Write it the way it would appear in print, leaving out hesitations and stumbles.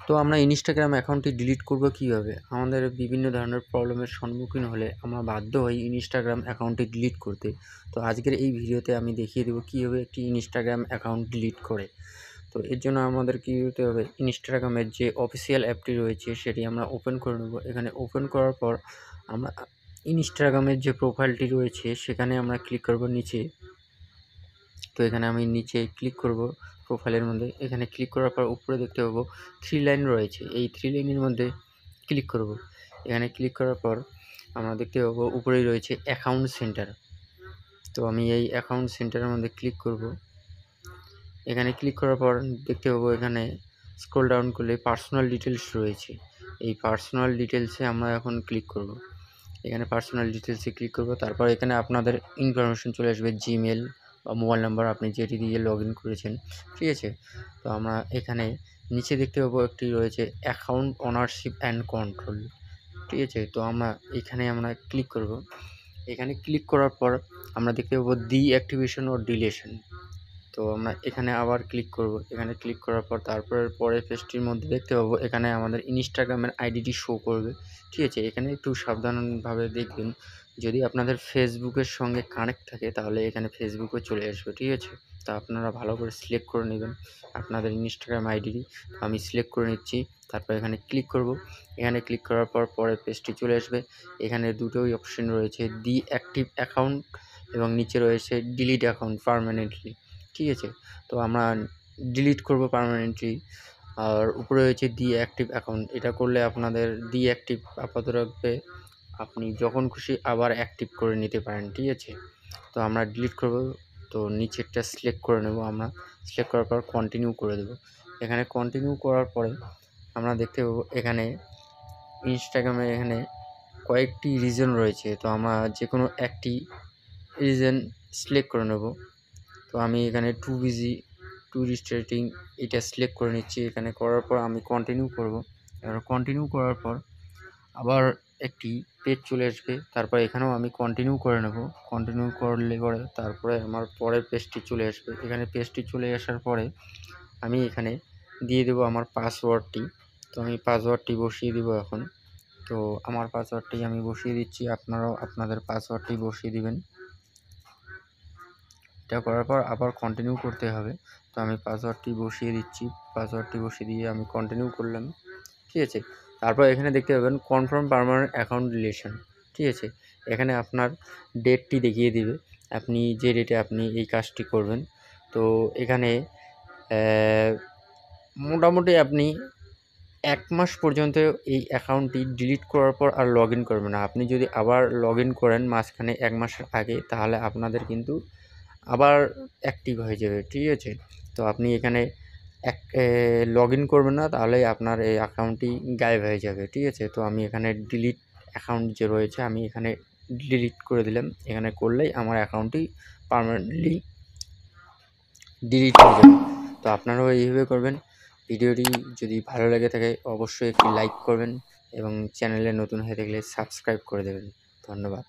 তো আমরা ইনস্টাগ্রাম অ্যাকাউন্টটি ডিলিট করব কীভাবে? আমাদের বিভিন্ন ধরনের প্রবলেমের সম্মুখীন হলে আমরা বাধ্য হই ইনস্টাগ্রাম অ্যাকাউন্টটি ডিলিট করতে। তো আজকের এই ভিডিওতে আমি দেখিয়ে দেবো কীভাবে একটি ইনস্টাগ্রাম অ্যাকাউন্ট ডিলিট করে। তো এর জন্য আমাদের কী করতে হবে, ইনস্টাগ্রামের যে অফিসিয়াল অ্যাপটি রয়েছে সেটি আমরা ওপেন করে নেব। এখানে ওপেন করার পর আমরা ইনস্টাগ্রামের যে প্রোফাইলটি রয়েছে সেখানে আমরা ক্লিক করব নিচে। তো এখানে আমি নিচে ক্লিক করব প্রোফাইলের মধ্যে। এখানে ক্লিক করার পর উপরে দেখতে পাবো 3 লাইন রয়েছে। এই 3 লাইনের মধ্যে ক্লিক করব। এখানে ক্লিক করার পর আমরা দেখতে পাবো উপরেই রয়েছে অ্যাকাউন্ট সেন্টার। তো আমি এই অ্যাকাউন্ট সেন্টারের মধ্যে ক্লিক করব। এখানে ক্লিক করার পর দেখতে পাবো এখানে স্ক্রল ডাউন করলে পার্সোনাল ডিটেলস রয়েছে। এই পার্সোনাল ডিটেলসে আমরা এখন ক্লিক করব। এখানে পার্সোনাল ডিটেলসে ক্লিক করব। তারপর এখানে আপনাদের ইনফরমেশন চলে আসবে, জিমেল বা মোবাইল নাম্বার আপনি যেটি দিয়ে লগ ইন করেছেন, ঠিক আছে। তো আমরা এখানে নিচে দেখতে পাবো একটি রয়েছে অ্যাকাউন্ট ওনারশিপ অ্যান্ড কন্ট্রোল, ঠিক আছে। তো এখানে আমরা ক্লিক করব। এখানে ক্লিক করার পর আমরা দেখতে পাবো ডিঅ্যাক্টিভেশন ও ডিলেশন। তো আমরা এখানে আবার ক্লিক করব। এখানে ক্লিক করার পর তারপরের পরের পেজটির মধ্যে দেখতে পাবো এখানে আমাদের ইনস্টাগ্রামের আইডিটি শো করবে, ঠিক আছে। এখানে একটু সাবধানভাবে দেখবেন, যদি আপনাদের ফেসবুকের সঙ্গে কানেক্ট থাকে তাহলে এখানে ফেসবুকও চলে আসবে, ঠিক আছে। তো আপনারা ভালো করে সিলেক্ট করে নেবেন আপনাদের ইনস্টাগ্রাম আইডিটি। আমি সিলেক্ট করে নিচ্ছি। তারপর এখানে ক্লিক করব। এখানে ক্লিক করার পর পরের পেজটি চলে আসবে। এখানে দুটোই অপশন রয়েছে, ডিঅ্যাক্টিভ অ্যাকাউন্ট এবং নিচে রয়েছে ডিলিট অ্যাকাউন্ট পার্মানেন্টলি, ঠিক আছে। তো আমরা ডিলিট করব পার্মানেন্টলি। আর উপরে রয়েছে ডিঅ্যাক্টিভ অ্যাকাউন্ট, এটা করলে আপনাদের ডিঅ্যাক্টিভ আপাতত রাখবে, আপনি যখন খুশি আবার অ্যাক্টিভ করে নিতে পারেন, ঠিক আছে। তো আমরা ডিলিট করব। তো নিচেরটা সিলেক্ট করে নেব। আমরা সিলেক্ট করার পর কন্টিনিউ করে দেব। এখানে কন্টিনিউ করার পরে আমরা দেখতে পাবো এখানে ইনস্টাগ্রামে এখানে কয়েকটি রিজন রয়েছে। তো আমরা যে কোনো একটি রিজন সিলেক্ট করে নেব। তো আমি এখানে টু বিজি টুরিস্ট রেটিং এটা সিলেক্ট করে নিচ্ছি। এখানে করার পর আমি কন্টিনিউ করব। এবার কন্টিনিউ করার পর আবার একটি পেজ চলে আসবে। তারপর এখানেও আমি কন্টিনিউ করে নেব। কন্টিনিউ করলে পরে তারপরে আমার পরের পেজটি চলে আসবে। এখানে পেজটি চলে আসার পরে আমি এখানে দিয়ে দেবো আমার পাসওয়ার্ডটি। তো আমি পাসওয়ার্ডটি বসিয়ে দেবো এখন। তো আমার পাসওয়ার্ডটি আমি বসিয়ে দিচ্ছি, আপনারাও আপনাদের পাসওয়ার্ডটি বসিয়ে দিবেন। এটা করার পর আবার কন্টিনিউ করতে হবে। তো আমি পাসওয়ার্ডটি বসিয়ে দিচ্ছি। পাসওয়ার্ডটি বসিয়ে দিয়ে আমি কন্টিনিউ করলাম, ঠিক আছে। তারপর এখানে দেখতে পাবেন কনফার্ম পার্মানেন্ট অ্যাকাউন্ট ডিলিশন, ঠিক আছে। এখানে আপনার ডেটটি দেখিয়ে দিবে, আপনি যে ডেটে আপনি এই কাজটি করবেন। তো এখানে মোটামুটি আপনি 1 মাস পর্যন্ত এই অ্যাকাউন্টটি ডিলিট করার পর আর লগ ইন করবেন না। আপনি যদি আবার লগ ইন করেন মাঝখানে 1 মাসের আগে, তাহলে আপনাদের কিন্তু আবার অ্যাক্টিভ হয়ে যাবে, ঠিক আছে। তো আপনি এখানে লগ ইন করবেন না, তাহলে আপনার এই অ্যাকাউন্টটি গায়েব হয়ে যাবে, ঠিক আছে। তো আমি এখানে ডিলিট অ্যাকাউন্ট যে রয়েছে আমি এখানে ডিলিট করে দিলাম। এখানে করলেই আমার অ্যাকাউন্টটি পার্মানেন্টলি ডিলিট হয়ে যাবে। তো আপনারাও এইভাবে করবেন। ভিডিওটি যদি ভালো লেগে থাকে অবশ্যই একটি লাইক করবেন এবং চ্যানেলে নতুন হয়ে থাকলে সাবস্ক্রাইব করে দেবেন। ধন্যবাদ।